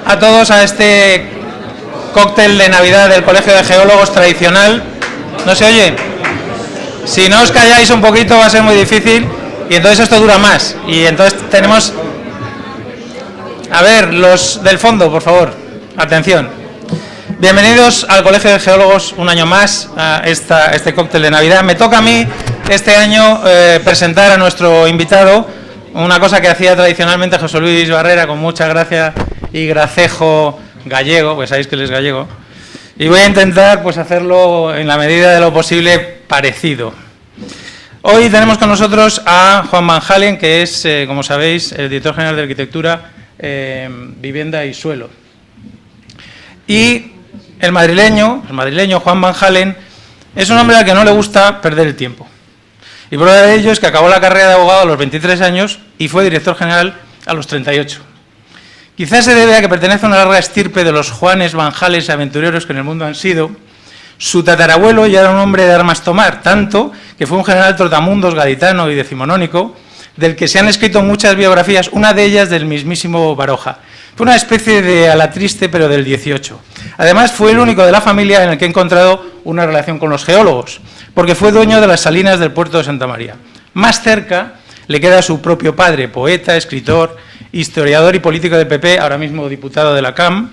a todos a este cóctel de Navidad del Colegio de Geólogos tradicional. ¿No se oye? Si no os calláis un poquito va a ser muy difícil y entonces esto dura más. Y entonces tenemos... A ver, los del fondo, por favor, atención. Bienvenidos al Colegio de Geólogos un año más a este cóctel de Navidad. Me toca a mí este año presentar a nuestro invitado, una cosa que hacía tradicionalmente José Luis Barrera con mucha gracia y gracejo gallego, pues sabéis que él es gallego, y voy a intentar pues hacerlo en la medida de lo posible parecido. Hoy tenemos con nosotros a Juan Van Halen, que es, como sabéis, el director general de Arquitectura, Vivienda y Suelo. Y el madrileño Juan Van Halen es un hombre al que no le gusta perder el tiempo. Y prueba de ello es que acabó la carrera de abogado a los 23 años y fue director general a los 38. Quizás se debe a que pertenece a una larga estirpe de los Juanes Van Halen aventureros que en el mundo han sido. Su tatarabuelo ya era un hombre de armas tomar, tanto que fue un general trotamundos gaditano y decimonónico, del que se han escrito muchas biografías, una de ellas del mismísimo Baroja. Fue una especie de Alatriste, pero del 18. Además, fue el único de la familia en el que he encontrado una relación con los geólogos, porque fue dueño de las salinas del puerto de Santa María. Más cerca le queda su propio padre, poeta, escritor, historiador y político del PP, ahora mismo diputado de la CAM,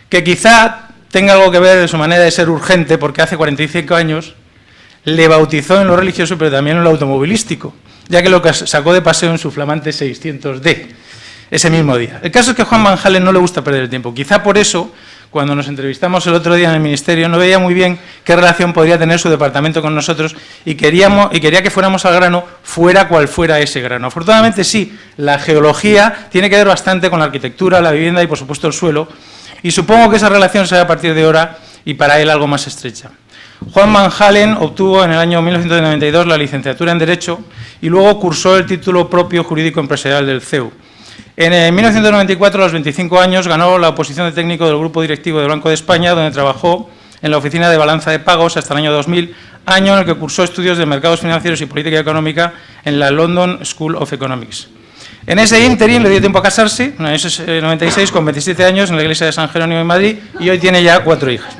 que quizá tenga algo que ver en su manera de ser urgente, porque hace 45 años le bautizó en lo religioso, pero también en lo automovilístico, ya que lo sacó de paseo en su flamante 600D, ese mismo día. El caso es que a Juan Van Halen no le gusta perder el tiempo. Quizá por eso, cuando nos entrevistamos el otro día en el Ministerio, no veía muy bien qué relación podría tener su departamento con nosotros y quería que fuéramos al grano, fuera cual fuera ese grano. Afortunadamente sí, la geología tiene que ver bastante con la arquitectura, la vivienda y, por supuesto, el suelo, y supongo que esa relación será a partir de ahora y para él algo más estrecha. Juan Van Halen obtuvo en el año 1992 la licenciatura en Derecho y luego cursó el título propio jurídico empresarial del CEU. En 1994, a los 25 años, ganó la oposición de técnico del Grupo Directivo del Banco de España, donde trabajó en la Oficina de Balanza de Pagos hasta el año 2000, año en el que cursó estudios de mercados financieros y política económica en la London School of Economics. En ese ínterin le dio tiempo a casarse, en el año 96, con 27 años, en la iglesia de San Jerónimo en Madrid, y hoy tiene ya 4 hijas.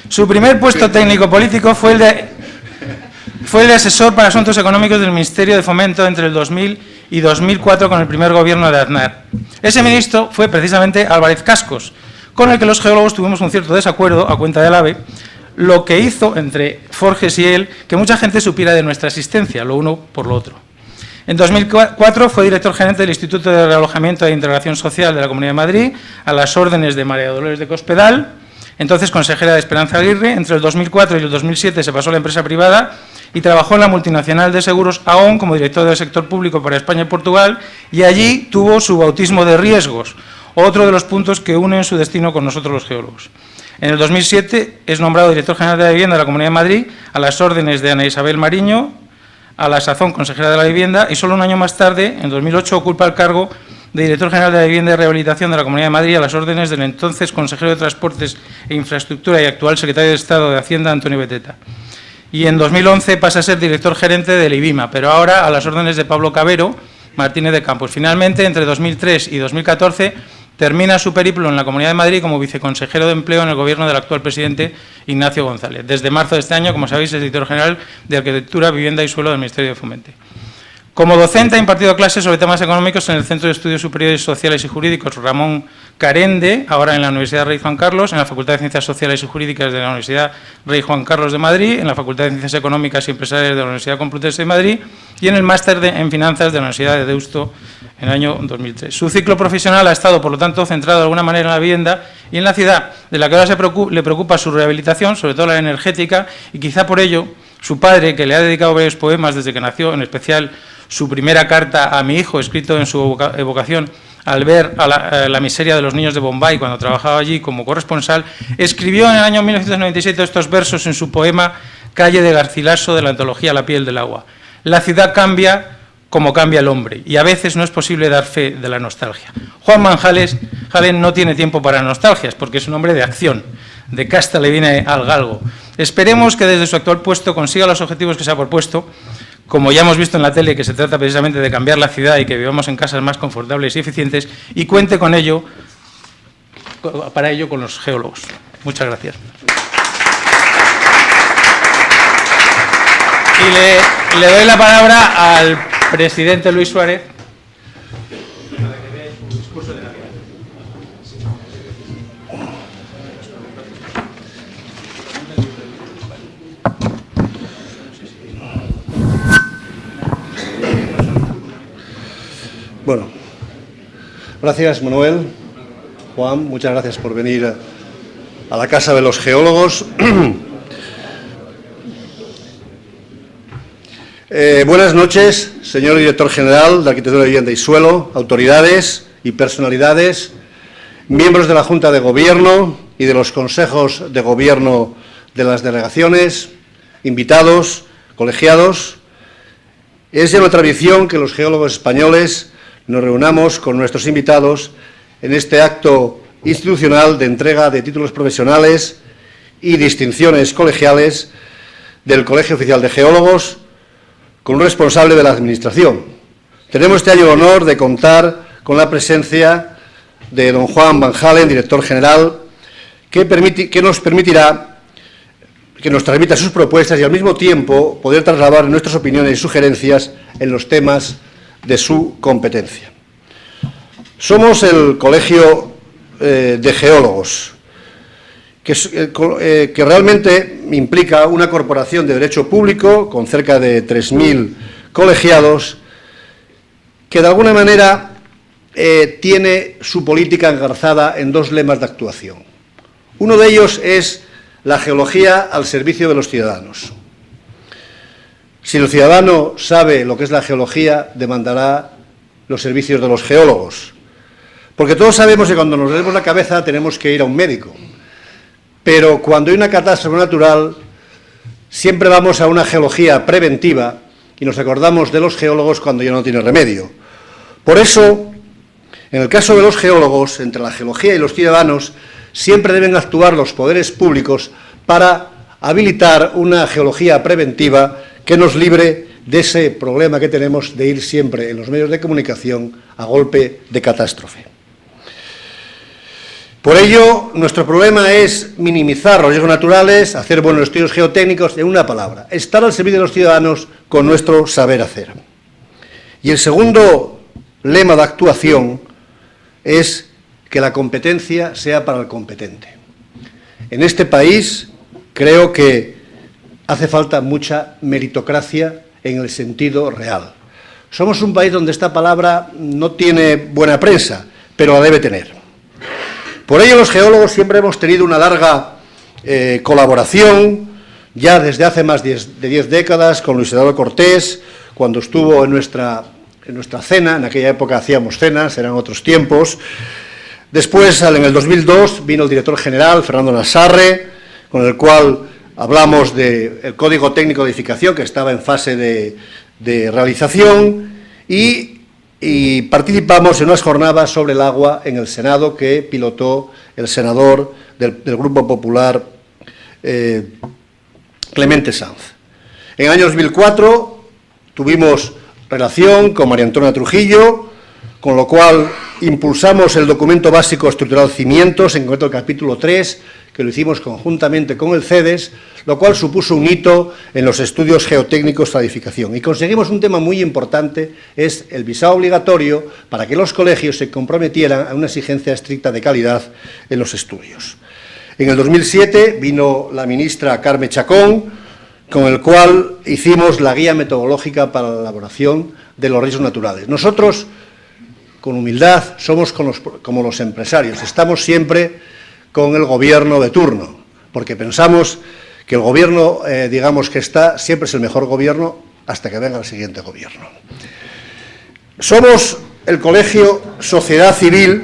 Su primer puesto técnico-político fue el de asesor para asuntos económicos del Ministerio de Fomento entre el 2000 y 2004 con el primer gobierno de Aznar. Ese ministro fue precisamente Álvarez Cascos, con el que los geólogos tuvimos un cierto desacuerdo a cuenta del AVE, lo que hizo entre Forges y él que mucha gente supiera de nuestra existencia, lo uno por lo otro. En 2004 fue director gerente del Instituto de Realojamiento e Integración Social de la Comunidad de Madrid, a las órdenes de María Dolores de Cospedal, entonces consejera de Esperanza Aguirre. Entre el 2004 y el 2007 se pasó a la empresa privada y trabajó en la multinacional de seguros AON como director del sector público para España y Portugal, y allí tuvo su bautismo de riesgos, otro de los puntos que unen su destino con nosotros los geólogos. En el 2007 es nombrado director general de la Vivienda de la Comunidad de Madrid, a las órdenes de Ana Isabel Mariño, a la sazón consejera de la Vivienda, y solo un año más tarde, en 2008, ocupa el cargo de director general de la Vivienda y Rehabilitación de la Comunidad de Madrid, a las órdenes del entonces consejero de Transportes e Infraestructura y actual secretario de Estado de Hacienda, Antonio Beteta. Y en 2011 pasa a ser director gerente del IBIMA, pero ahora a las órdenes de Pablo Cabero Martínez de Campos. Finalmente, entre 2003 y 2014, termina su periplo en la Comunidad de Madrid como viceconsejero de Empleo en el gobierno del actual presidente Ignacio González. Desde marzo de este año, como sabéis, es director general de Arquitectura, Vivienda y Suelo del Ministerio de Fomento. Como docente ha impartido clases sobre temas económicos en el Centro de Estudios Superiores Sociales y Jurídicos Ramón Carende, ahora en la Universidad Rey Juan Carlos, en la Facultad de Ciencias Sociales y Jurídicas de la Universidad Rey Juan Carlos de Madrid, en la Facultad de Ciencias Económicas y Empresariales de la Universidad Complutense de Madrid y en el Máster en Finanzas de la Universidad de Deusto en el año 2003. Su ciclo profesional ha estado, por lo tanto, centrado de alguna manera en la vivienda y en la ciudad, de la que ahora le preocupa su rehabilitación, sobre todo la energética, y quizá por ello su padre, que le ha dedicado varios poemas desde que nació, en especial su primera carta a mi hijo, escrito en su evocación al ver a la miseria de los niños de Bombay cuando trabajaba allí como corresponsal, escribió en el año 1997 estos versos en su poema Calle de Garcilaso de la antología La piel del agua. La ciudad cambia como cambia el hombre, y a veces no es posible dar fe de la nostalgia. Juan Van Halen no tiene tiempo para nostalgias, porque es un hombre de acción, de casta le viene al galgo. Esperemos que desde su actual puesto consiga los objetivos que se ha propuesto, como ya hemos visto en la tele, que se trata precisamente de cambiar la ciudad y que vivamos en casas más confortables y eficientes, y cuente con ello para ello con los geólogos. Muchas gracias. Y le doy la palabra al presidente Luis Suárez. Bueno, gracias Manuel, Juan, muchas gracias por venir a la Casa de los Geólogos. Buenas noches, señor director general de Arquitectura, Vivienda y Suelo, autoridades y personalidades, miembros de la Junta de Gobierno y de los consejos de gobierno de las delegaciones, invitados, colegiados. Es ya una tradición que los geólogos españoles nos reunamos con nuestros invitados en este acto institucional de entrega de títulos profesionales y distinciones colegiales del Colegio Oficial de Geólogos con un responsable de la Administración. Tenemos este año el honor de contar con la presencia de don Juan Van Halen, director general, que nos permitirá que nos transmita sus propuestas y al mismo tiempo poder trasladar nuestras opiniones y sugerencias en los temas de su competencia. Somos el Colegio de Geólogos, que realmente implica una corporación de derecho público con cerca de 3.000 colegiados, que de alguna manera tiene su política engarzada en dos lemas de actuación. Uno de ellos es la geología al servicio de los ciudadanos. Si el ciudadano sabe lo que es la geología, demandará los servicios de los geólogos. Porque todos sabemos que cuando nos dolemos la cabeza tenemos que ir a un médico. Pero cuando hay una catástrofe natural, siempre vamos a una geología preventiva y nos acordamos de los geólogos cuando ya no tiene remedio. Por eso, en el caso de los geólogos, entre la geología y los ciudadanos, siempre deben actuar los poderes públicos para habilitar una geología preventiva que nos libre de ese problema que tenemos de ir siempre en los medios de comunicación a golpe de catástrofe. Por ello, nuestro problema es minimizar los riesgos naturales, hacer buenos estudios geotécnicos, en una palabra, estar al servicio de los ciudadanos con nuestro saber hacer. Y el segundo lema de actuación es que la competencia sea para el competente. En este país creo que hace falta mucha meritocracia en el sentido real. Somos un país donde esta palabra no tiene buena prensa, pero la debe tener. Por ello, los geólogos siempre hemos tenido una larga colaboración, ya desde hace más de 10 décadas, con Luis Eduardo Cortés, cuando estuvo en nuestra cena. En aquella época hacíamos cenas, eran otros tiempos. Después, en el 2002, vino el director general, Fernando Nassarre, con el cual hablamos del Código Técnico de Edificación, que estaba en fase de realización, y participamos en unas jornadas sobre el agua en el Senado que pilotó el senador del Grupo Popular, Clemente Sanz. En el año 2004 tuvimos relación con María Antonia Trujillo, con lo cual impulsamos el documento básico estructural Cimientos, en concreto el capítulo 3, que lo hicimos conjuntamente con el CEDES, lo cual supuso un hito en los estudios geotécnicos de la edificación. Y conseguimos un tema muy importante, es el visado obligatorio para que los colegios se comprometieran a una exigencia estricta de calidad en los estudios. En el 2007 vino la ministra Carme Chacón, con el cual hicimos la guía metodológica para la elaboración de los riesgos naturales. Nosotros, con humildad, somos como los empresarios, estamos siempre con el gobierno de turno, porque pensamos que el gobierno, digamos que está, siempre es el mejor gobierno hasta que venga el siguiente gobierno. Somos el colegio Sociedad Civil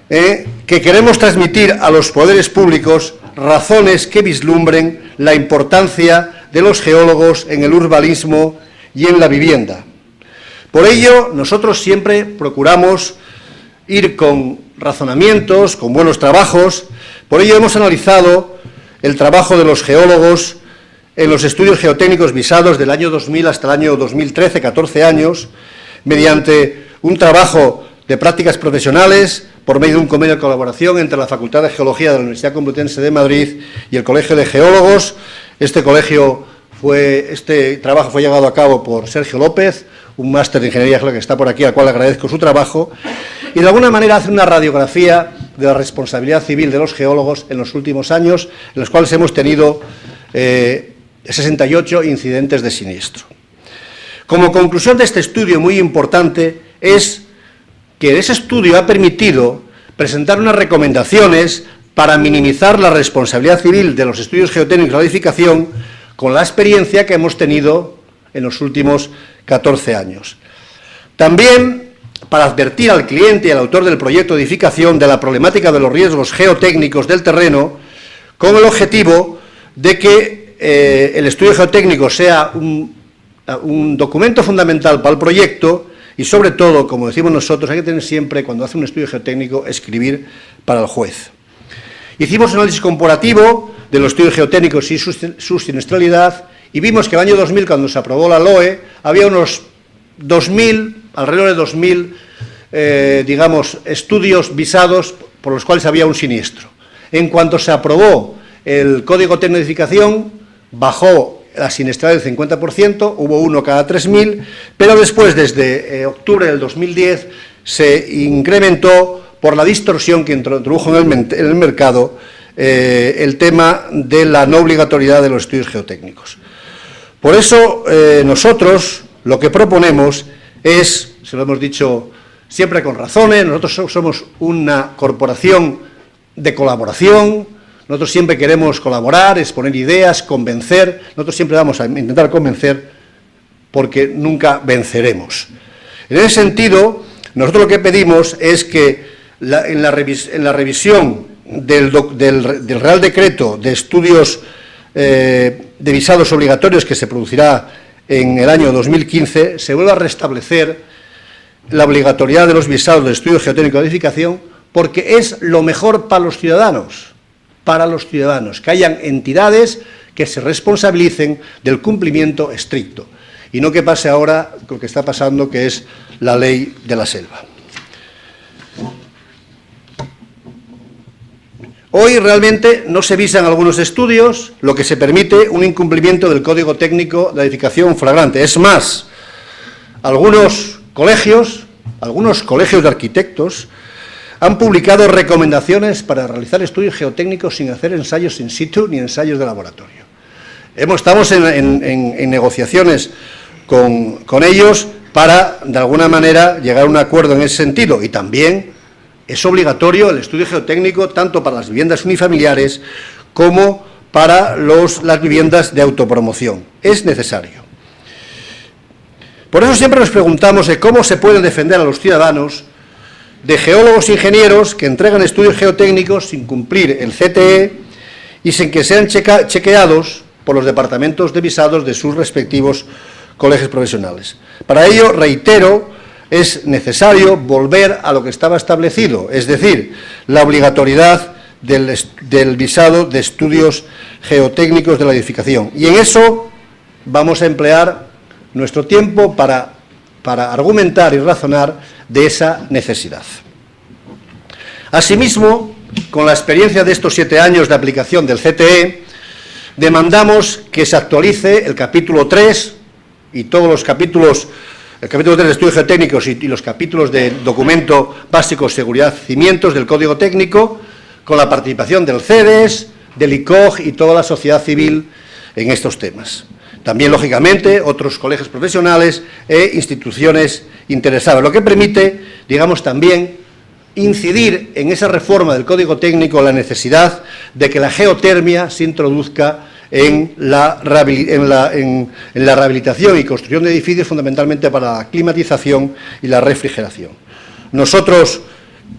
que queremos transmitir a los poderes públicos razones que vislumbren la importancia de los geólogos en el urbanismo y en la vivienda. Por ello, nosotros siempre procuramos ir con razonamientos, con buenos trabajos. Por ello hemos analizado el trabajo de los geólogos en los estudios geotécnicos visados del año 2000 hasta el año 2013, 14 años, mediante un trabajo de prácticas profesionales por medio de un convenio de colaboración entre la Facultad de Geología de la Universidad Complutense de Madrid y el Colegio de Geólogos. Este trabajo fue llevado a cabo por Sergio López, un máster de Ingeniería Geológica que está por aquí, al cual agradezco su trabajo, y de alguna manera hace una radiografía de la responsabilidad civil de los geólogos en los últimos años, en los cuales hemos tenido 68 incidentes de siniestro. Como conclusión de este estudio muy importante es que ese estudio ha permitido presentar unas recomendaciones para minimizar la responsabilidad civil de los estudios geotécnicos de la edificación con la experiencia que hemos tenido en los últimos 14 años. También para advertir al cliente y al autor del proyecto de edificación de la problemática de los riesgos geotécnicos del terreno, con el objetivo de que el estudio geotécnico sea un documento fundamental para el proyecto y, sobre todo, como decimos nosotros, hay que tener siempre, cuando hace un estudio geotécnico, escribir para el juez. Hicimos un análisis comparativo de los estudios geotécnicos y su siniestralidad y vimos que el año 2000, cuando se aprobó la LOE, había unos 2.000, alrededor de 2.000, digamos, estudios visados por los cuales había un siniestro. En cuanto se aprobó el Código Técnico de Edificación, bajó la siniestralidad del 50%, hubo uno cada 3.000, pero después, desde octubre del 2010, se incrementó por la distorsión que introdujo en el mercado el tema de la no obligatoriedad de los estudios geotécnicos. Por eso, nosotros lo que proponemos es, se lo hemos dicho siempre con razones, nosotros somos una corporación de colaboración, nosotros siempre queremos colaborar, exponer ideas, convencer, nosotros siempre vamos a intentar convencer porque nunca venceremos. En ese sentido, nosotros lo que pedimos es que en la revisión del Real Decreto de Estudios de Visados Obligatorios que se producirá en el año 2015, se vuelva a restablecer la obligatoriedad de los visados de estudios geotécnicos de edificación, porque es lo mejor para los ciudadanos, que hayan entidades que se responsabilicen del cumplimiento estricto, y no que pase ahora lo que está pasando, que es la ley de la selva. Hoy realmente no se visan algunos estudios, lo que se permite un incumplimiento del Código Técnico de Edificación flagrante. Es más, algunos colegios de arquitectos han publicado recomendaciones para realizar estudios geotécnicos sin hacer ensayos in situ ni ensayos de laboratorio. Estamos en negociaciones con ellos para, de alguna manera, llegar a un acuerdo en ese sentido, y también es obligatorio el estudio geotécnico tanto para las viviendas unifamiliares como para las viviendas de autopromoción. Es necesario. Por eso siempre nos preguntamos de cómo se pueden defender a los ciudadanos de geólogos e ingenieros que entregan estudios geotécnicos sin cumplir el CTE y sin que sean chequeados por los departamentos de visados de sus respectivos colegios profesionales. Para ello, reitero, es necesario volver a lo que estaba establecido, es decir, la obligatoriedad del visado de estudios geotécnicos de la edificación. Y en eso vamos a emplear nuestro tiempo para argumentar y razonar de esa necesidad. Asimismo, con la experiencia de estos 7 años de aplicación del CTE, demandamos que se actualice el capítulo 3 y todos los capítulos, el capítulo 3 de estudios geotécnicos y los capítulos de documento básico, seguridad, cimientos del Código Técnico, con la participación del CEDES, del ICOG y toda la sociedad civil en estos temas. También, lógicamente, otros colegios profesionales e instituciones interesadas, lo que permite, digamos, también incidir en esa reforma del Código Técnico la necesidad de que la geotermia se introduzca en la rehabilitación y construcción de edificios, fundamentalmente para la climatización y la refrigeración. Nosotros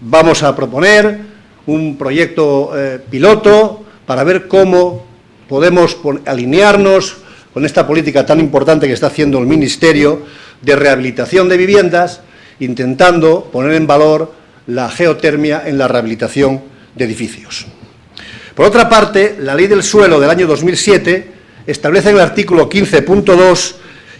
vamos a proponer un proyecto piloto para ver cómo podemos alinearnos con esta política tan importante que está haciendo el Ministerio de rehabilitación de viviendas, intentando poner en valor la geotermia en la rehabilitación de edificios. Por otra parte, la Ley del Suelo del año 2007 establece en el artículo 15.2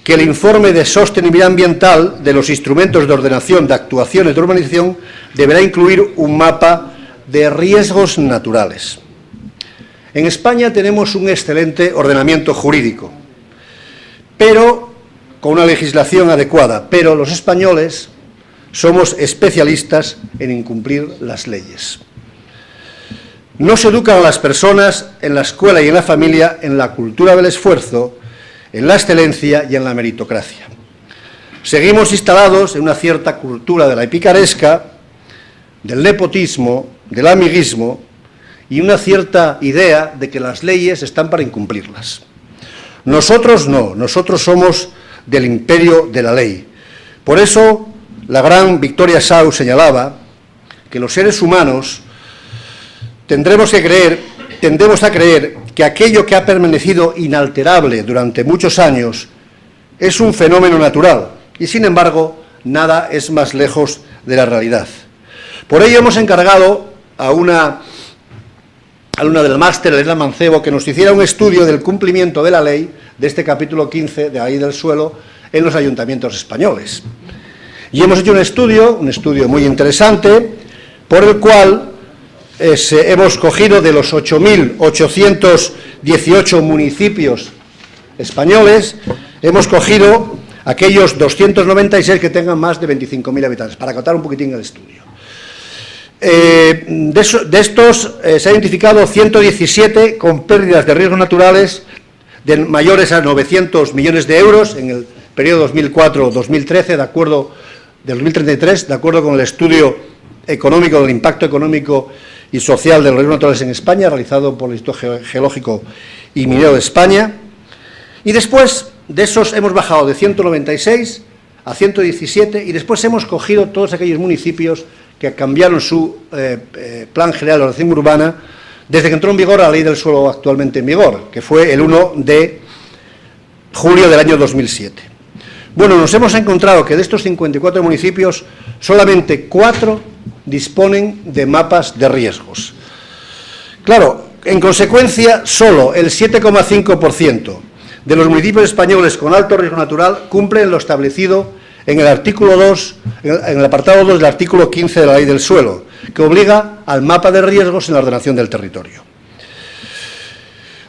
que el informe de sostenibilidad ambiental de los instrumentos de ordenación de actuaciones de urbanización deberá incluir un mapa de riesgos naturales. En España tenemos un excelente ordenamiento jurídico, pero con una legislación adecuada, pero los españoles somos especialistas en incumplir las leyes. No se educan a las personas en la escuela y en la familia en la cultura del esfuerzo, en la excelencia y en la meritocracia. Seguimos instalados en una cierta cultura de la picaresca, del nepotismo, del amiguismo y una cierta idea de que las leyes están para incumplirlas. Nosotros no, nosotros somos del imperio de la ley. Por eso, la gran Victoria Sau señalaba que los seres humanos tendemos a creer que aquello que ha permanecido inalterable durante muchos años es un fenómeno natural y, sin embargo, nada es más lejos de la realidad. Por ello hemos encargado a una alumna del máster, Elena Mancebo, que nos hiciera un estudio del cumplimiento de la ley de este capítulo 15 de la Ley del Suelo en los ayuntamientos españoles. Y hemos hecho un estudio muy interesante, por el cual hemos cogido de los 8.818 municipios españoles, hemos cogido aquellos 296 que tengan más de 25.000 habitantes, para acotar un poquitín el estudio. De estos se ha identificado 117 con pérdidas de riesgos naturales de mayores a 900 millones de euros en el periodo 2004-2013, de acuerdo con el estudio económico del impacto económico y social de los riesgos naturales en España, realizado por el Instituto Geológico y Minero de España. Y después de esos hemos bajado de 196 a 117 y después hemos cogido todos aquellos municipios que cambiaron su Plan General de Ordenación Urbana desde que entró en vigor la Ley del Suelo actualmente en vigor, que fue el 1 de julio del año 2007. Bueno, nos hemos encontrado que de estos 54 municipios, solamente 4 disponen de mapas de riesgos. Claro, en consecuencia, solo el 7,5% de los municipios españoles con alto riesgo natural cumplen lo establecido en el artículo 2, en el apartado 2 del artículo 15 de la Ley del Suelo, que obliga al mapa de riesgos en la ordenación del territorio.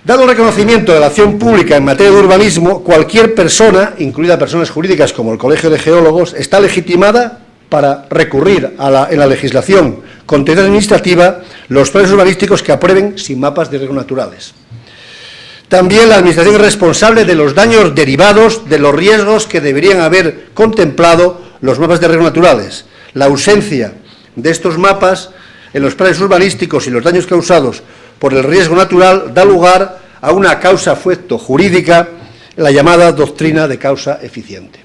Dado el reconocimiento de la acción pública en materia de urbanismo, cualquier persona, incluidas personas jurídicas como el Colegio de Geólogos, está legitimada para recurrir en la legislación contenciosa administrativa los planes urbanísticos que aprueben sin mapas de riesgos naturales. También la Administración es responsable de los daños derivados de los riesgos que deberían haber contemplado los mapas de riesgos naturales. La ausencia de estos mapas en los planes urbanísticos y los daños causados por el riesgo natural da lugar a una causa-efecto jurídica, la llamada doctrina de causa eficiente.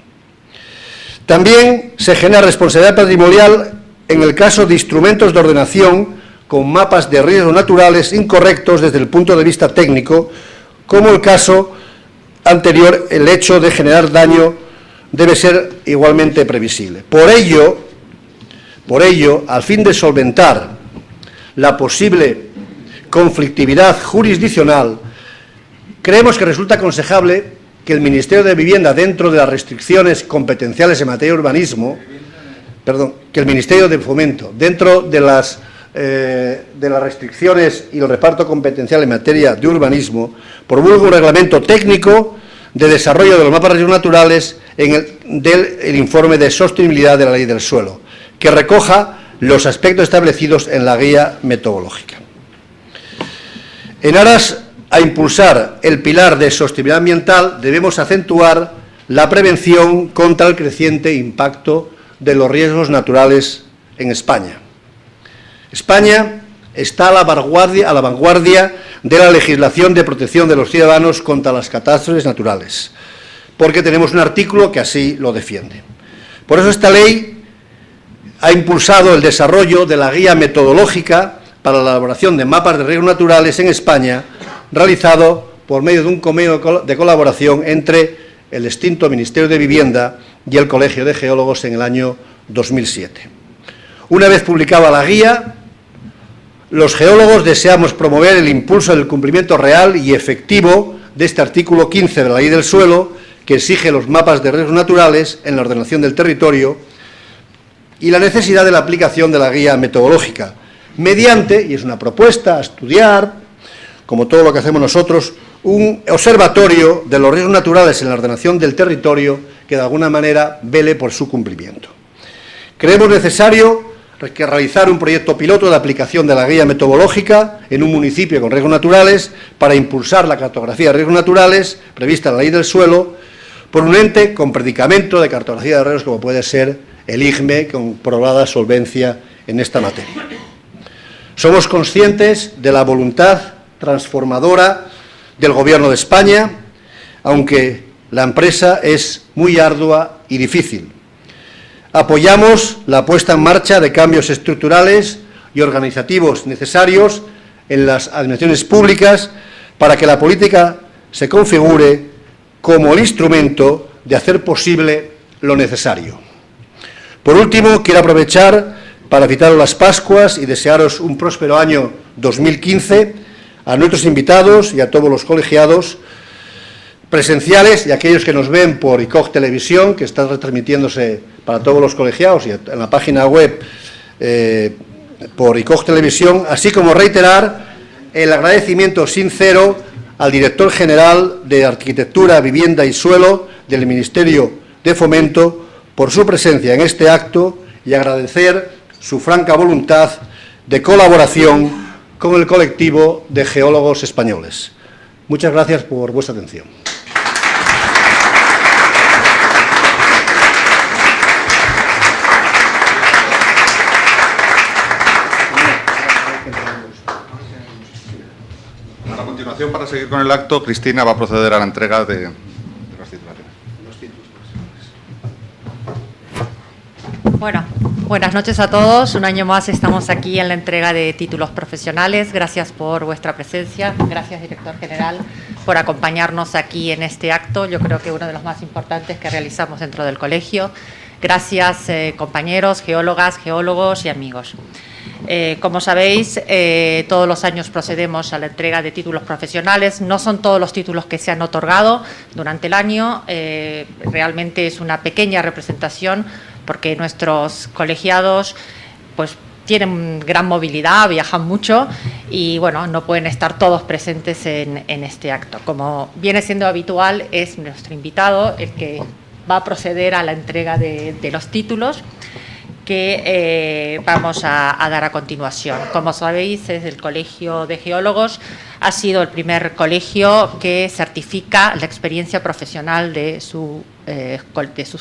También se genera responsabilidad patrimonial en el caso de instrumentos de ordenación con mapas de riesgos naturales incorrectos desde el punto de vista técnico, como el caso anterior, el hecho de generar daño debe ser igualmente previsible. Por ello, al fin de solventar la posible conflictividad jurisdiccional, creemos que resulta aconsejable que el Ministerio de Vivienda, dentro de las restricciones competenciales en materia de urbanismo, que el Ministerio de Fomento, dentro de las restricciones y el reparto competencial en materia de urbanismo, promulgue un reglamento técnico de desarrollo de los mapas de riesgos naturales del informe de sostenibilidad de la Ley del Suelo, que recoja los aspectos establecidos en la guía metodológica. En aras a impulsar el pilar de sostenibilidad ambiental, debemos acentuar la prevención contra el creciente impacto de los riesgos naturales en España. España está a la vanguardia de la legislación de protección de los ciudadanos contra las catástrofes naturales, porque tenemos un artículo que así lo defiende. Por eso esta ley ha impulsado el desarrollo de la guía metodológica para la elaboración de mapas de riesgos naturales en España, realizado por medio de un convenio de colaboración entre el extinto Ministerio de Vivienda y el Colegio de Geólogos en el año 2007. Una vez publicada la guía, los geólogos deseamos promover el impulso del cumplimiento real y efectivo de este artículo 15 de la Ley del Suelo, que exige los mapas de riesgos naturales en la ordenación del territorio y la necesidad de la aplicación de la guía metodológica, mediante, y es una propuesta a estudiar, como todo lo que hacemos nosotros, un observatorio de los riesgos naturales en la ordenación del territorio que de alguna manera vele por su cumplimiento. Creemos necesario realizar un proyecto piloto de aplicación de la guía metodológica en un municipio con riesgos naturales para impulsar la cartografía de riesgos naturales prevista en la Ley del Suelo por un ente con predicamento de cartografía de riesgos como puede ser el IGME, con probada solvencia en esta materia. Somos conscientes de la voluntad transformadora del Gobierno de España, aunque la empresa es muy ardua y difícil. Apoyamos la puesta en marcha de cambios estructurales y organizativos necesarios en las administraciones públicas para que la política se configure como el instrumento de hacer posible lo necesario. Por último, quiero aprovechar para felicitaros las Pascuas y desearos un próspero año 2015 a nuestros invitados y a todos los colegiados presenciales y aquellos que nos ven por ICOG Televisión, que está retransmitiéndose para todos los colegiados y en la página web por ICOG Televisión, así como reiterar el agradecimiento sincero al director general de Arquitectura, Vivienda y Suelo del Ministerio de Fomento por su presencia en este acto y agradecer su franca voluntad de colaboración con el colectivo de geólogos españoles. Muchas gracias por vuestra atención. A continuación, para seguir con el acto, Cristina va a proceder a la entrega de los titulares. Bueno, buenas noches a todos. Un año más estamos aquí en la entrega de títulos profesionales. Gracias por vuestra presencia. Gracias, director general, por acompañarnos aquí en este acto. Yo creo que uno de los más importantes que realizamos dentro del colegio. Gracias, compañeros, geólogas, geólogos y amigos. Como sabéis, todos los años procedemos a la entrega de títulos profesionales. No son todos los títulos que se han otorgado durante el año. Realmente es una pequeña representación porque nuestros colegiados pues tienen gran movilidad, viajan mucho y bueno, no pueden estar todos presentes en este acto. Como viene siendo habitual, es nuestro invitado el que va a proceder a la entrega de los títulos que vamos a dar a continuación. Como sabéis, es el Colegio de Geólogos, ha sido el primer colegio que certifica la experiencia profesional de sus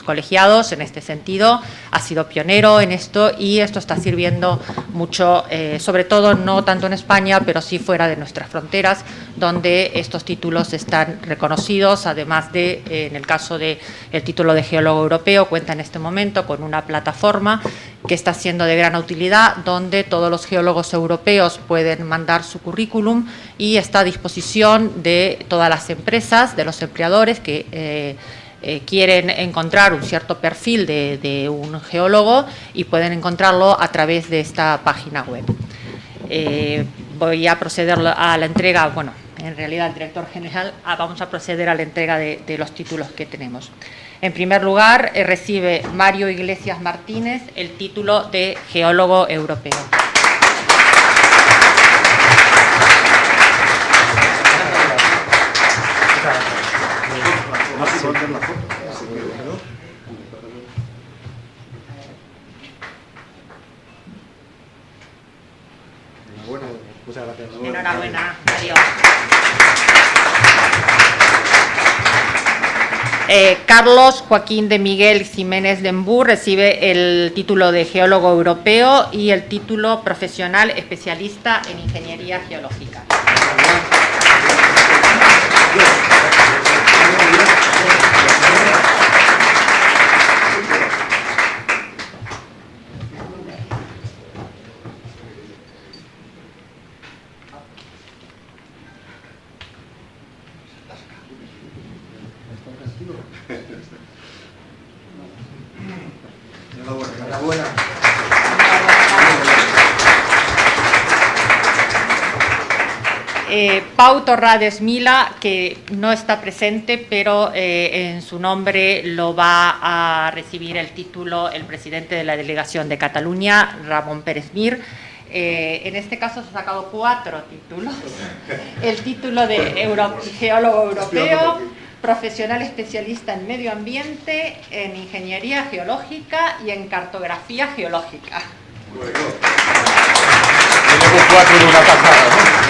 colegiados. En este sentido, ha sido pionero en esto y esto está sirviendo mucho, sobre todo no tanto en España, pero sí fuera de nuestras fronteras, donde estos títulos están reconocidos, además de, en el caso del título de geólogo europeo, cuenta en este momento con una plataforma que está siendo de gran utilidad, donde todos los geólogos europeos pueden mandar su currículum y está a disposición de todas las empresas, de los empleadores que quieren encontrar un cierto perfil de un geólogo y pueden encontrarlo a través de esta página web. Voy a proceder a la entrega, bueno, en realidad el director general, vamos a proceder a la entrega de los títulos que tenemos. En primer lugar, recibe Mario Iglesias Martínez el título de geólogo europeo. Enhorabuena, adiós. Carlos Joaquín de Miguel Jiménez Lembú recibe el título de geólogo europeo y el título profesional especialista en ingeniería geológica. Pau Torrades Mila, que no está presente, pero en su nombre lo va a recibir el título el presidente de la Delegación de Cataluña, Ramón Pérez Mir. En este caso se ha sacado 4 títulos. El título de geólogo europeo, profesional especialista en medio ambiente, en ingeniería geológica y en cartografía geológica. Tenemos 4 de una pasada, ¿no?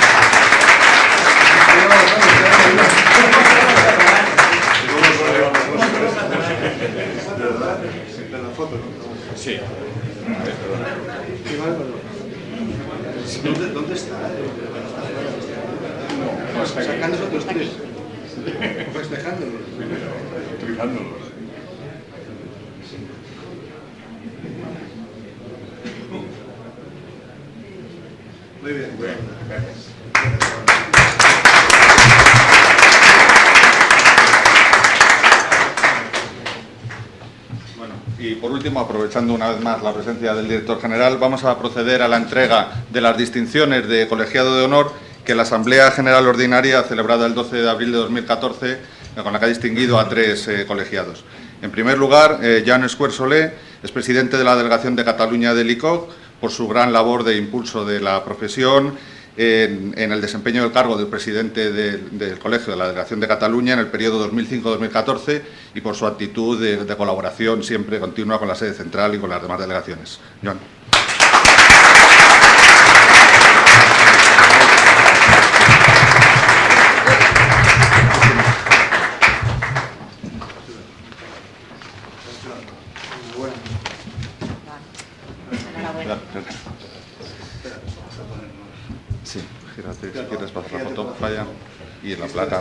Sí. ¿Dónde está? Sacando otros 3. Festejándolos. Utilizándolos. Muy bien. Gracias. Bueno, y por último, aprovechando una vez más la presencia del director general, vamos a proceder a la entrega de las distinciones de colegiado de honor que la Asamblea General Ordinaria, celebrada el 12 de abril de 2014, con la que ha distinguido a 3 colegiados. En primer lugar, Jan Escuer Solé es presidente de la Delegación de Cataluña del ICOG, por su gran labor de impulso de la profesión en el desempeño del cargo del presidente del Colegio de la Delegación de Cataluña en el periodo 2005-2014 y por su actitud de colaboración siempre continua con la sede central y con las demás delegaciones. Joan. Sí, gírate, si quieres pasar la foto, vaya, y la placa.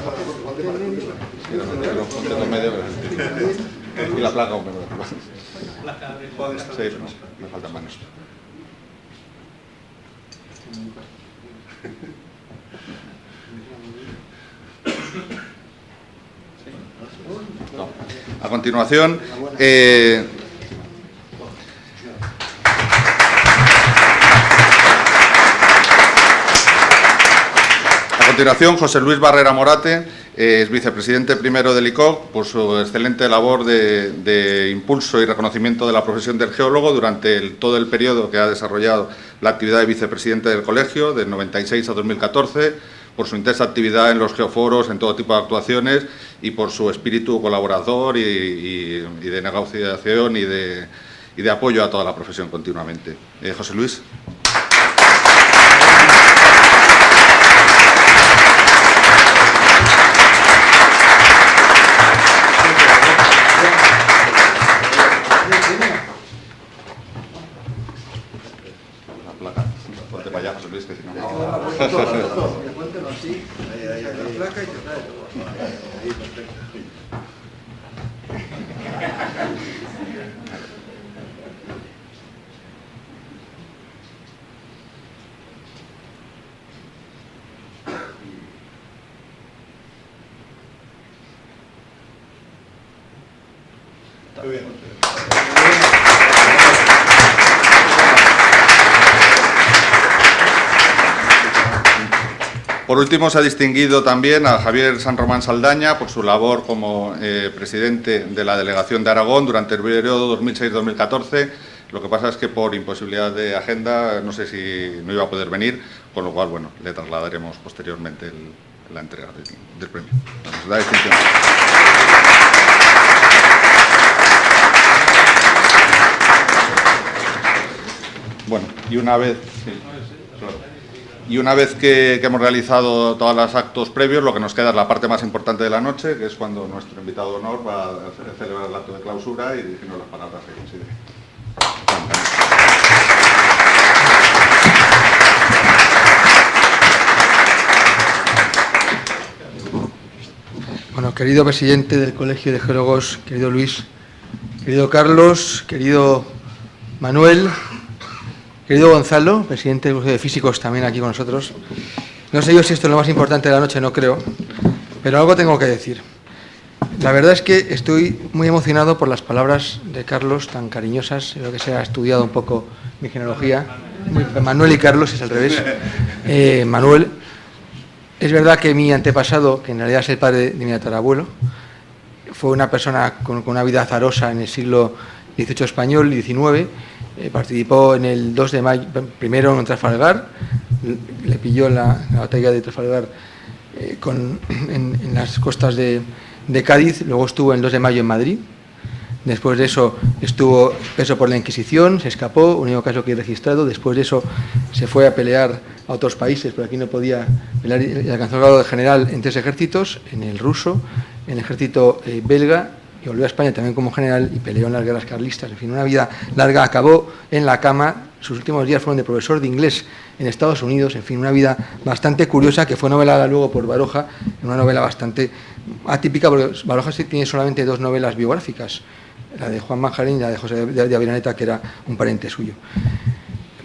Y la placa, hombre. Sí, no, me faltan manos. No. A continuación, José Luis Barrera Morate es vicepresidente primero del ICOG por su excelente labor de impulso y reconocimiento de la profesión del geólogo durante todo el periodo que ha desarrollado la actividad de vicepresidente del colegio, del 96 a 2014, por su intensa actividad en los geoforos, en todo tipo de actuaciones y por su espíritu colaborador y de negociación y de apoyo a toda la profesión continuamente. José Luis. Muy bien. Por último, se ha distinguido también a Javier San Román Saldaña por su labor como presidente de la Delegación de Aragón durante el periodo 2006-2014. Lo que pasa es que por imposibilidad de agenda, no sé si no iba a poder venir, con lo cual, bueno, le trasladaremos posteriormente la entrega del premio. Vamos, la distinción. Bueno, y una vez... Sí, claro. Y una vez que hemos realizado todos los actos previos, lo que nos queda es la parte más importante de la noche, que es cuando nuestro invitado de honor va a celebrar el acto de clausura y dirigirnos las palabras que considere. Bueno, querido presidente del Colegio de Geólogos, querido Luis, querido Carlos, querido Manuel, querido Gonzalo, presidente del Colegio de Físicos, también aquí con nosotros. No sé yo si esto es lo más importante de la noche, no creo, pero algo tengo que decir. La verdad es que estoy muy emocionado por las palabras de Carlos, tan cariñosas. Creo que se ha estudiado un poco mi genealogía. Manuel y Carlos es al revés. Manuel, Es verdad que mi antepasado, que en realidad es el padre de mi tatarabuelo, fue una persona con una vida azarosa en el siglo XVIII español y XIX. Participó en el 2 de mayo, primero en Trafalgar, le pilló la batalla de Trafalgar en las costas de Cádiz, luego estuvo el 2 de mayo en Madrid. Después de eso estuvo preso por la Inquisición, se escapó, único caso que he registrado. Después de eso se fue a pelear a otros países, pero aquí no podía pelear, y alcanzó el grado de general en 3 ejércitos, en el ruso, en el ejército belga, y volvió a España también como general y peleó en las guerras carlistas. En fin, una vida larga, acabó en la cama. Sus últimos días fueron de profesor de inglés en Estados Unidos. En fin, una vida bastante curiosa que fue novelada luego por Baroja, una novela bastante atípica, porque Baroja sí tiene solamente 2 novelas biográficas, la de Juan Manjarín y la de José de Aviraneta, que era un pariente suyo.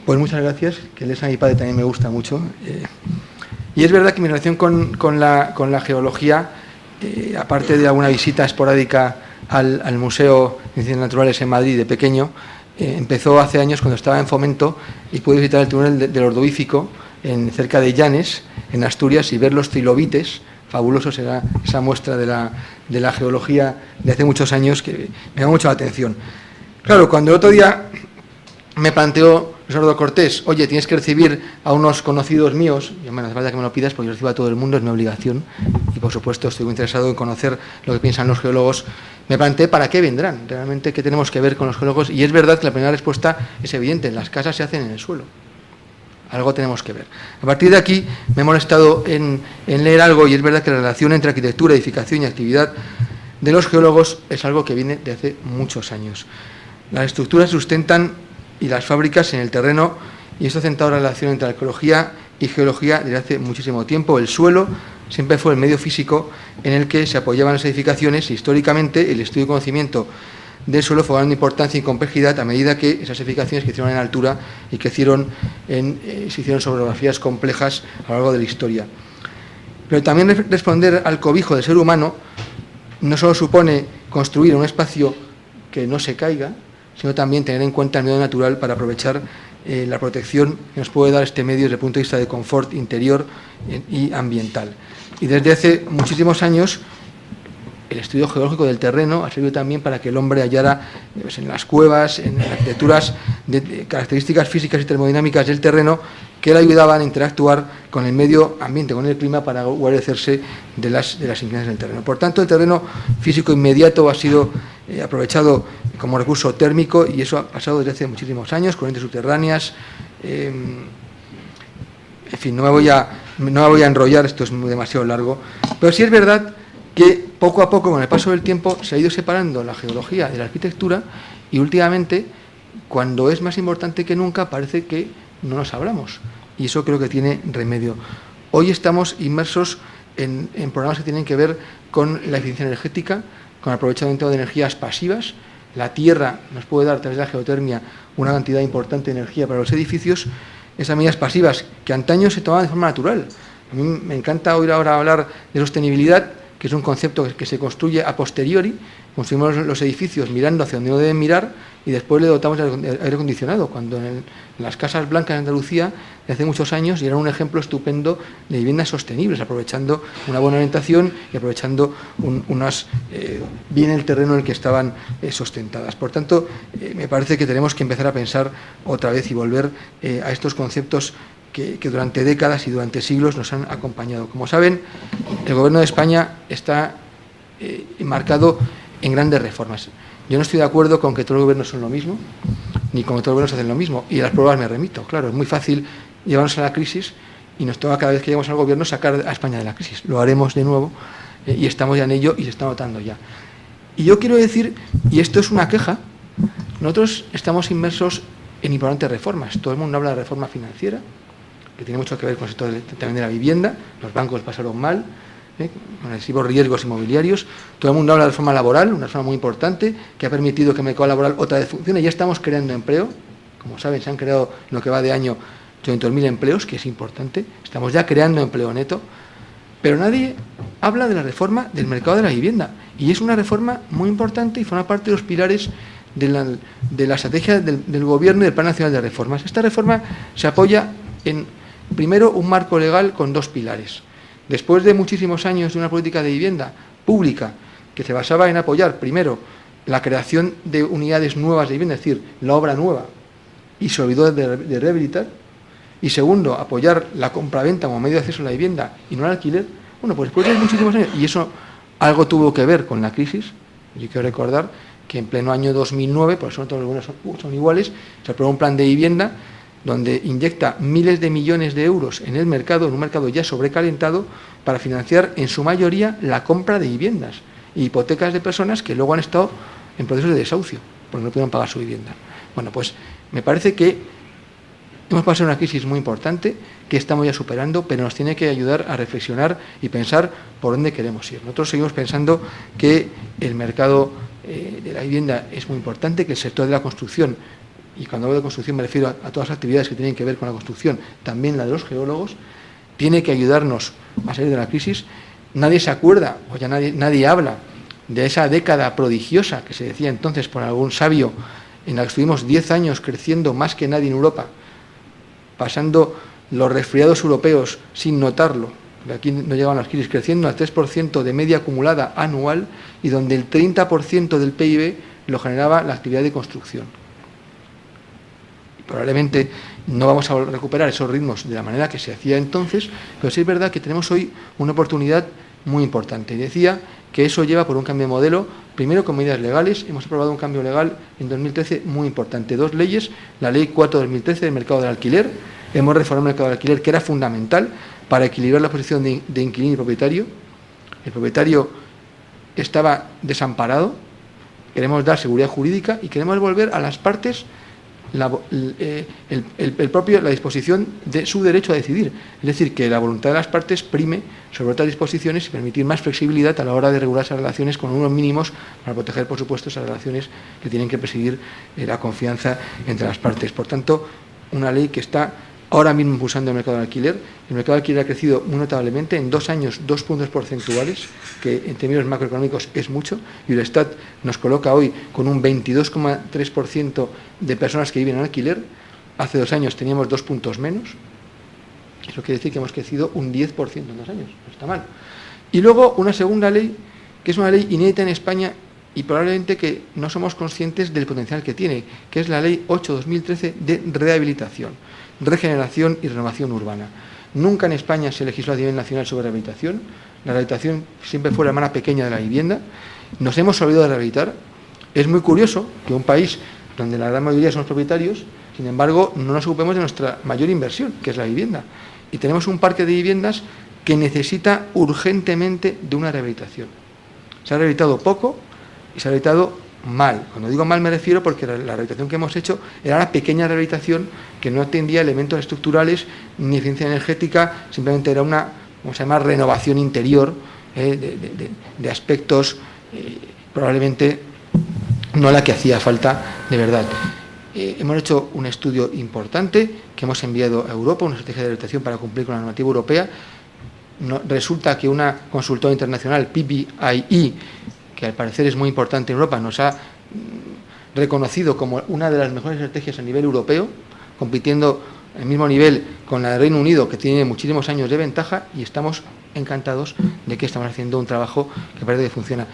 Pues muchas gracias, que lees a mi padre también me gusta mucho. Y es verdad que mi relación con la geología, aparte de alguna visita esporádica al Museo de Ciencias Naturales en Madrid de pequeño, empezó hace años cuando estaba en Fomento y pude visitar el túnel del Ordovícico cerca de Llanes, en Asturias, y ver los trilobites. Fabuloso será esa muestra de la geología de hace muchos años que me llama mucho la atención. Claro, cuando el otro día me planteó Eduardo Cortés, oye, tienes que recibir a unos conocidos míos, y me hace falta que me lo pidas porque yo recibo a todo el mundo, es mi obligación, y por supuesto estoy muy interesado en conocer lo que piensan los geólogos. Me planteé para qué vendrán, realmente qué tenemos que ver con los geólogos, y es verdad que la primera respuesta es evidente: las casas se hacen en el suelo. Algo tenemos que ver. A partir de aquí me he molestado en leer algo, y es verdad que la relación entre arquitectura, edificación y actividad de los geólogos es algo que viene de hace muchos años. Las estructuras sustentan y las fábricas en el terreno, y esto ha centrado la relación entre arqueología y geología desde hace muchísimo tiempo. El suelo siempre fue el medio físico en el que se apoyaban las edificaciones, y históricamente el estudio y conocimiento del suelo fue ganando importancia y complejidad a medida que esas edificaciones crecieron en altura y se hicieron sobre orografías complejas a lo largo de la historia. Pero también responder al cobijo del ser humano no solo supone construir un espacio que no se caiga, sino también tener en cuenta el medio natural para aprovechar la protección que nos puede dar este medio desde el punto de vista de confort interior y ambiental. Y desde hace muchísimos años el estudio geológico del terreno ha servido también para que el hombre hallara en las cuevas, en las arquitecturas, de características físicas y termodinámicas del terreno que le ayudaban a interactuar con el medio ambiente, con el clima, para guarecerse de las inclemencias del terreno. Por tanto, el terreno físico inmediato ha sido aprovechado como recurso térmico, y eso ha pasado desde hace muchísimos años, corrientes subterráneas. En fin, no me voy a enrollar, esto es demasiado largo, pero sí es verdad que poco a poco, con el paso del tiempo, se ha ido separando la geología de la arquitectura, y últimamente, cuando es más importante que nunca, parece que no nos hablamos, y eso creo que tiene remedio. Hoy estamos inmersos en programas que tienen que ver con la eficiencia energética, con el aprovechamiento de energías pasivas. La tierra nos puede dar, a través de la geotermia, una cantidad importante de energía para los edificios. Esas medidas pasivas que antaño se tomaban de forma natural. A mí me encanta oír ahora hablar de sostenibilidad, que es un concepto que se construye a posteriori. Construimos los edificios mirando hacia donde no deben mirar, y después le dotamos de aire acondicionado, cuando en las casas blancas de Andalucía de hace muchos años y era un ejemplo estupendo de viviendas sostenibles, aprovechando una buena orientación y aprovechando bien el terreno en el que estaban sustentadas. Por tanto, me parece que tenemos que empezar a pensar otra vez y volver a estos conceptos que durante décadas y durante siglos nos han acompañado. Como saben, el Gobierno de España está enmarcado en grandes reformas. Yo no estoy de acuerdo con que todos los gobiernos son lo mismo, ni con que todos los gobiernos hacen lo mismo, y a las pruebas me remito. Claro, es muy fácil llevarnos a la crisis, y nos toca, cada vez que llegamos al gobierno, sacar a España de la crisis. Lo haremos de nuevo, y estamos ya en ello, y se está notando ya. Y yo quiero decir, y esto es una queja, nosotros estamos inmersos en importantes reformas. Todo el mundo habla de reforma financiera, que tiene mucho que ver con el sector también de la vivienda. Los bancos pasaron mal, con excesivos riesgos inmobiliarios. Todo el mundo habla de reforma laboral, una reforma muy importante que ha permitido que el mercado laboral otra vez funcione. Ya estamos creando empleo. Como saben, se han creado en lo que va de año 800.000 empleos, que es importante. Estamos ya creando empleo neto. Pero nadie habla de la reforma del mercado de la vivienda. Y es una reforma muy importante y forma parte de los pilares de la estrategia del Gobierno y del Plan Nacional de Reformas. Esta reforma se apoya en, primero, un marco legal con 2 pilares, Después de muchísimos años de una política de vivienda pública que se basaba en apoyar, primero, la creación de unidades nuevas de vivienda, es decir, la obra nueva, y se olvidó de rehabilitar, y segundo, apoyar la compraventa como medio de acceso a la vivienda y no al alquiler, bueno, pues después de muchísimos años, y eso algo tuvo que ver con la crisis. Yo quiero recordar que en pleno año 2009, por eso no todos los buenos son iguales, se aprobó un plan de vivienda donde inyecta miles de millones de euros en el mercado, en un mercado ya sobrecalentado, para financiar en su mayoría la compra de viviendas y hipotecas de personas que luego han estado en procesos de desahucio, porque no pudieron pagar su vivienda. Bueno, pues me parece que hemos pasado una crisis muy importante que estamos ya superando, pero nos tiene que ayudar a reflexionar y pensar por dónde queremos ir. Nosotros seguimos pensando que el mercado de la vivienda es muy importante, que el sector de la construcción, y cuando hablo de construcción me refiero a todas las actividades que tienen que ver con la construcción, también la de los geólogos, tiene que ayudarnos a salir de la crisis. Nadie se acuerda, o ya nadie habla de esa década prodigiosa que se decía entonces por algún sabio, en la que estuvimos 10 años creciendo más que nadie en Europa, pasando los resfriados europeos sin notarlo, de aquí no llegaban las crisis, creciendo al 3% de media acumulada anual, y donde el 30% del PIB lo generaba la actividad de construcción. Probablemente no vamos a recuperar esos ritmos de la manera que se hacía entonces, pero sí es verdad que tenemos hoy una oportunidad muy importante. Y decía que eso lleva por un cambio de modelo, primero con medidas legales. Hemos aprobado un cambio legal en 2013 muy importante. 2 leyes, la Ley 4 de 2013 del mercado del alquiler. Hemos reformado el mercado del alquiler, que era fundamental para equilibrar la posición de inquilino y propietario. El propietario estaba desamparado. Queremos dar seguridad jurídica y queremos volver a las partes la disposición de su derecho a decidir, es decir, que la voluntad de las partes prime sobre otras disposiciones y permitir más flexibilidad a la hora de regular esas relaciones con unos mínimos para proteger, por supuesto, esas relaciones que tienen que presidir la confianza entre las partes. Por tanto, una ley que está ahora mismo impulsando el mercado del alquiler. El mercado del alquiler ha crecido muy notablemente, en 2 años 2 puntos porcentuales, que en términos macroeconómicos es mucho, y el Eurostat nos coloca hoy con un 22,3% de personas que viven en alquiler. Hace 2 años teníamos 2 puntos menos. Eso quiere decir que hemos crecido un 10% en 2 años, no está mal. Y luego una segunda ley, que es una ley inédita en España y probablemente que no somos conscientes del potencial que tiene, que es la Ley 8/2013 de rehabilitación, regeneración y renovación urbana. Nunca en España se legisló a nivel nacional sobre rehabilitación. La rehabilitación siempre fue la hermana pequeña de la vivienda. Nos hemos olvidado de rehabilitar. Es muy curioso que un país donde la gran mayoría son los propietarios, sin embargo, no nos ocupemos de nuestra mayor inversión, que es la vivienda. Y tenemos un parque de viviendas que necesita urgentemente de una rehabilitación. Se ha rehabilitado poco y se ha rehabilitado mal. Cuando digo mal me refiero porque la rehabilitación que hemos hecho era una pequeña rehabilitación que no atendía elementos estructurales ni eficiencia energética, simplemente era una, vamos a llamar, renovación interior de aspectos probablemente no la que hacía falta de verdad. Hemos hecho un estudio importante que hemos enviado a Europa, una estrategia de rehabilitación para cumplir con la normativa europea. Resulta que una consultora internacional, PBIE, que al parecer es muy importante en Europa, nos ha reconocido como una de las mejores estrategias a nivel europeo, compitiendo al mismo nivel con la de Reino Unido, que tiene muchísimos años de ventaja, y estamos encantados de que estamos haciendo un trabajo que parece que funciona.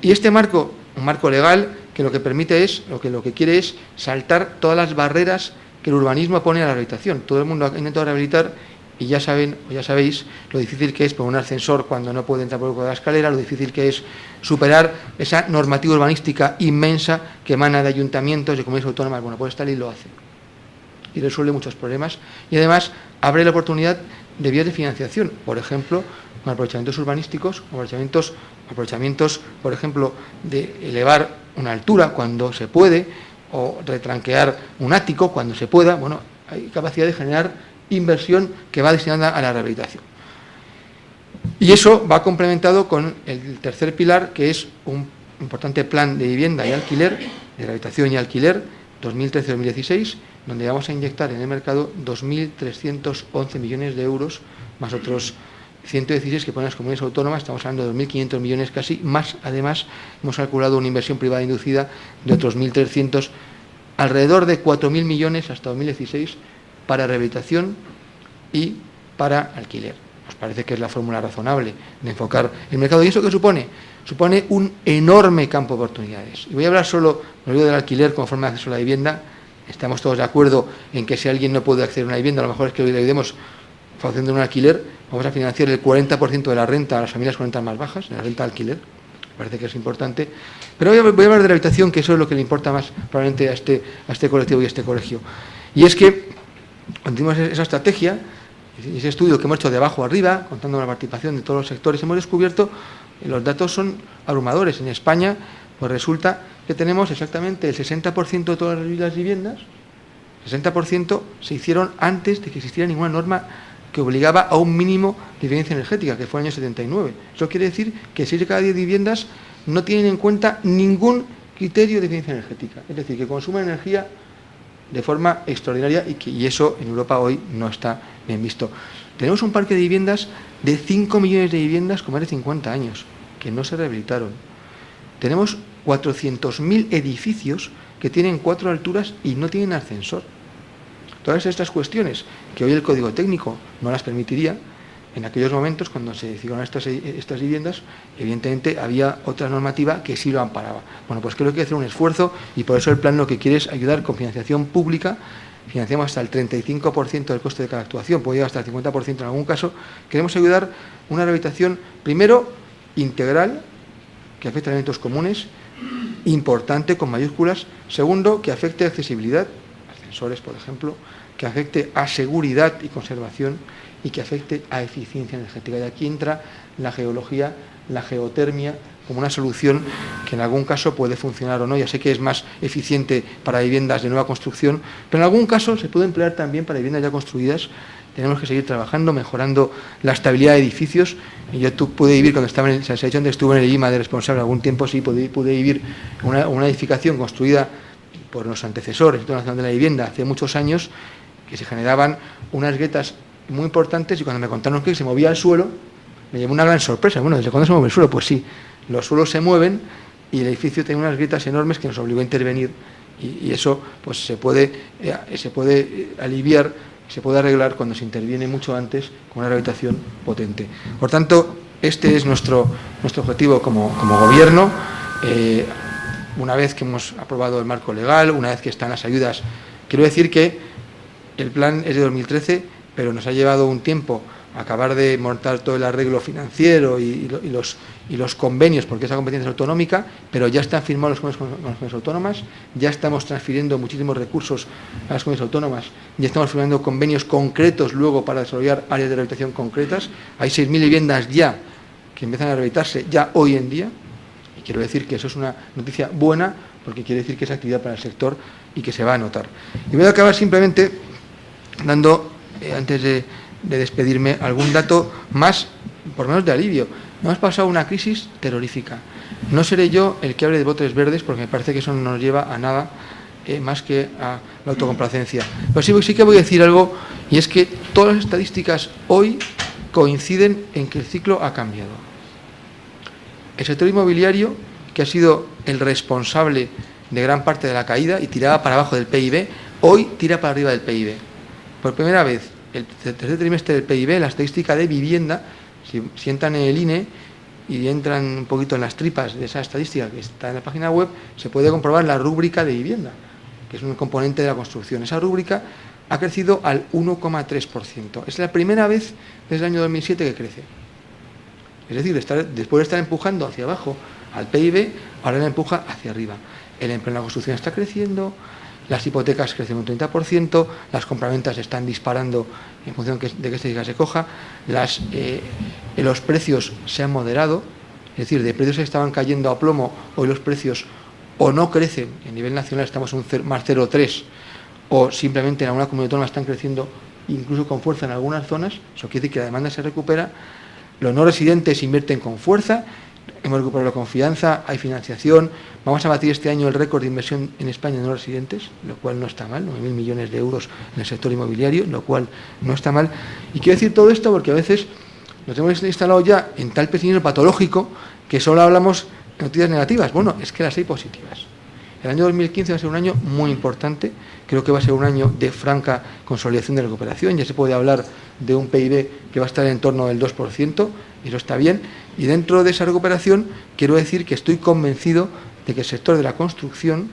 Y este marco, un marco legal, que lo que permite es, lo que quiere es saltar todas las barreras que el urbanismo pone a la rehabilitación. Todo el mundo ha intentado rehabilitar y ya saben, o ya sabéis, lo difícil que es poner un ascensor cuando no puede entrar por la escalera, lo difícil que es superar esa normativa urbanística inmensa que emana de ayuntamientos, de comunidades autónomas. Bueno, pues esta ley lo hace y resuelve muchos problemas, y además abre la oportunidad de vías de financiación, por ejemplo, con aprovechamientos urbanísticos, aprovechamientos, por ejemplo, de elevar una altura cuando se puede, o retranquear un ático cuando se pueda. Bueno, hay capacidad de generar inversión que va destinada a la rehabilitación. Y eso va complementado con el tercer pilar, que es un importante plan de vivienda y alquiler, de rehabilitación y alquiler, 2013-2016, donde vamos a inyectar en el mercado 2.311 millones de euros, más otros 116 que ponen las comunidades autónomas. Estamos hablando de 2.500 millones casi, más además hemos calculado una inversión privada inducida de otros 1.300, alrededor de 4.000 millones hasta 2016 para rehabilitación y para alquiler. nos parece que es la fórmula razonable de enfocar el mercado. ¿Y eso qué supone? Supone un enorme campo de oportunidades. Y voy a hablar solo del alquiler como forma de acceso a la vivienda. Estamos todos de acuerdo en que si alguien no puede acceder a una vivienda, a lo mejor es que le ayudemos haciendo un alquiler, vamos a financiar el 40% de la renta a las familias con rentas más bajas, la renta de alquiler, me parece que es importante. Pero voy a hablar de la habitación, que eso es lo que le importa más probablemente a este colectivo y a este colegio. Y es que, cuando hicimos esa estrategia, ese estudio que hemos hecho de abajo a arriba, contando la participación de todos los sectores, hemos descubierto que los datos son abrumadores. En España, pues resulta que tenemos exactamente el 60% de todas las viviendas, 60% se hicieron antes de que existiera ninguna norma que obligaba a un mínimo de eficiencia energética, que fue en el año 79. Eso quiere decir que 6 de cada 10 viviendas no tienen en cuenta ningún criterio de eficiencia energética, es decir, que consumen energía de forma extraordinaria y eso en Europa hoy no está bien visto. Tenemos un parque de viviendas de 5 millones de viviendas con más de 50 años, que no se rehabilitaron. Tenemos 400.000 edificios que tienen 4 alturas y no tienen ascensor. Todas estas cuestiones que hoy el Código Técnico no las permitiría, en aquellos momentos cuando se hicieron estas viviendas, evidentemente había otra normativa que sí lo amparaba. Bueno, pues creo que hay que hacer un esfuerzo y por eso el plan lo que quiere es ayudar con financiación pública. Financiamos hasta el 35% del coste de cada actuación, puede llegar hasta el 50% en algún caso. Queremos ayudar una rehabilitación, primero, integral, que afecte a elementos comunes, importante con mayúsculas. Segundo, que afecte a accesibilidad, ascensores, por ejemplo, que afecte a seguridad y conservación y que afecte a eficiencia energética. Y aquí entra la geología, la geotermia, como una solución que en algún caso puede funcionar o no. Ya sé que es más eficiente para viviendas de nueva construcción, pero en algún caso se puede emplear también para viviendas ya construidas. Tenemos que seguir trabajando, mejorando la estabilidad de edificios. Y yo pude vivir, cuando estaba en el donde estuve en el IMA de responsable algún tiempo, sí, pude vivir una edificación construida por los antecesores del Instituto Nacional de la Vivienda hace muchos años, que se generaban unas grietas muy importantes y cuando me contaron que se movía el suelo, me llevó una gran sorpresa. Bueno, ¿desde cuándo se mueve el suelo? Pues sí, los suelos se mueven y el edificio tiene unas grietas enormes que nos obligó a intervenir y eso pues se puede aliviar, se puede arreglar cuando se interviene mucho antes con una rehabilitación potente. Por tanto, este es nuestro objetivo como gobierno. Una vez que hemos aprobado el marco legal, una vez que están las ayudas, quiero decir que el plan es de 2013, pero nos ha llevado un tiempo acabar de montar todo el arreglo financiero y los convenios, porque esa competencia es autonómica, pero ya están firmados los convenios con las comunidades autónomas, ya estamos transfiriendo muchísimos recursos a las comunidades autónomas, ya estamos firmando convenios concretos luego para desarrollar áreas de rehabilitación concretas. Hay 6.000 viviendas ya que empiezan a rehabilitarse ya hoy en día. Quiero decir que eso es una noticia buena, porque quiere decir que es actividad para el sector y que se va a notar. Y voy a acabar simplemente dando, antes de despedirme, algún dato más, por lo menos de alivio. Hemos pasado una crisis terrorífica. No seré yo el que hable de botes verdes, porque me parece que eso no nos lleva a nada más que a la autocomplacencia. Pero sí que voy a decir algo, y es que todas las estadísticas hoy coinciden en que el ciclo ha cambiado. El sector inmobiliario, que ha sido el responsable de gran parte de la caída y tiraba para abajo del PIB, hoy tira para arriba del PIB. Por primera vez, el tercer trimestre del PIB, la estadística de vivienda, si entran en el INE y entran un poquito en las tripas de esa estadística que está en la página web, se puede comprobar la rúbrica de vivienda, que es un componente de la construcción. Esa rúbrica ha crecido al 1,3%. Es la primera vez desde el año 2007 que crece. Es decir, después de estar empujando hacia abajo al PIB, ahora la empuja hacia arriba. El empleo en la construcción está creciendo, las hipotecas crecen un 30%, las compraventas están disparando en función de qué estadística se coja, los precios se han moderado, es decir, de precios que estaban cayendo a plomo, hoy los precios o no crecen, a nivel nacional estamos en un más 0,3, o simplemente en alguna comunidad autónoma están creciendo incluso con fuerza en algunas zonas. Eso quiere decir que la demanda se recupera. Los no residentes invierten con fuerza, hemos recuperado la confianza, hay financiación, vamos a batir este año el récord de inversión en España en no residentes, lo cual no está mal, 9.000 millones de euros en el sector inmobiliario, lo cual no está mal. Y quiero decir todo esto porque a veces nos hemos instalado ya en tal pesimismo patológico que solo hablamos de noticias negativas. Bueno, es que las hay positivas. El año 2015 va a ser un año muy importante, creo que va a ser un año de franca consolidación de recuperación, ya se puede hablar de un PIB que va a estar en torno del 2%, y eso está bien. Y dentro de esa recuperación quiero decir que estoy convencido de que el sector de la construcción,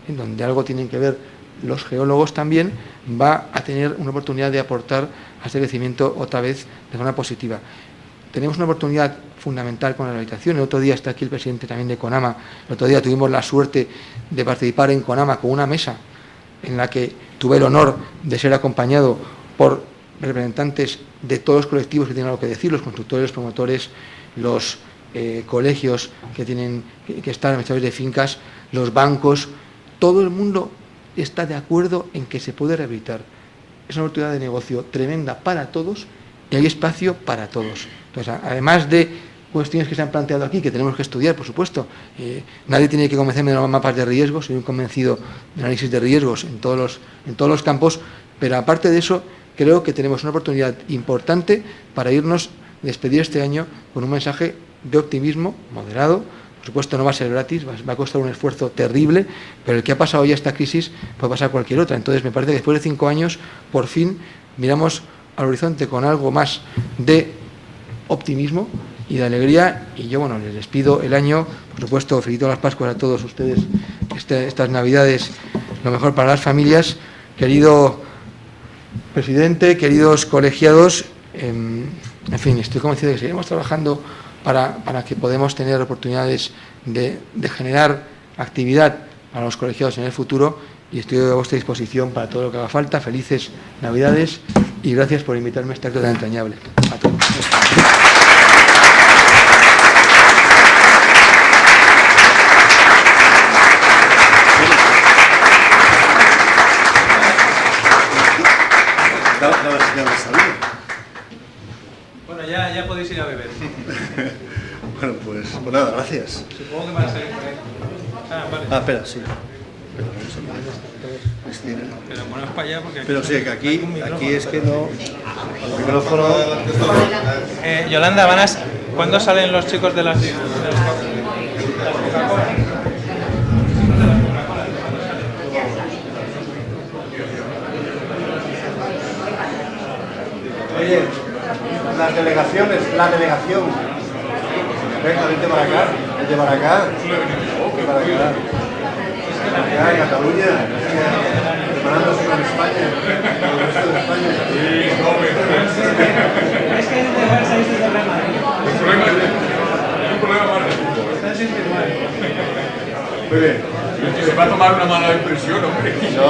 en donde algo tienen que ver los geólogos también, va a tener una oportunidad de aportar a este crecimiento otra vez de forma positiva. Tenemos una oportunidad fundamental con la rehabilitación. El otro día está aquí el presidente también de CONAMA. El otro día tuvimos la suerte de participar en CONAMA con una mesa en la que tuve el honor de ser acompañado por representantes de todos los colectivos que tienen algo que decir, los constructores, los promotores, los colegios que tienen que estar administradores de fincas, los bancos. Todo el mundo está de acuerdo en que se puede rehabilitar. Es una oportunidad de negocio tremenda para todos y hay espacio para todos. Entonces, además de cuestiones que se han planteado aquí, que tenemos que estudiar, por supuesto, nadie tiene que convencerme de los mapas de riesgos, soy un convencido de análisis de riesgos en todos los campos, pero aparte de eso, creo que tenemos una oportunidad importante para irnos, despedir este año con un mensaje de optimismo moderado. Por supuesto, no va a ser gratis, va a costar un esfuerzo terrible, pero el que ha pasado ya esta crisis puede pasar cualquier otra. Entonces, me parece que después de 5 años, por fin, miramos al horizonte con algo más de optimismo y de alegría. Y yo, bueno, les despido el año. Por supuesto, felicito las Pascuas a todos ustedes, estas Navidades, lo mejor para las familias. Querido presidente, queridos colegiados, en fin, estoy convencido de que seguiremos trabajando para que podamos tener oportunidades de generar actividad para los colegiados en el futuro, y estoy a vuestra disposición para todo lo que haga falta. Felices Navidades y gracias por invitarme a este acto tan entrañable. A todos. Bueno, ya podéis ir a beber. Bueno, pues nada, gracias. Supongo que van a salir por ahí. Vale. Espera, sí. Pero ponemos para allá porque... Pero sí, que aquí es que no... El micrófono... Yolanda, ¿cuándo salen los chicos de las Oye, las delegaciones, la delegación. Venga, vente para acá, vente para acá. Vente para acá. Acá, en Cataluña. Preparándose con España. Con el resto de España. Es que hay que dejarse ahí sin problema. Un problema más de fútbol. Están siempre igual. Muy bien. Se va a tomar una mala impresión, hombre. No.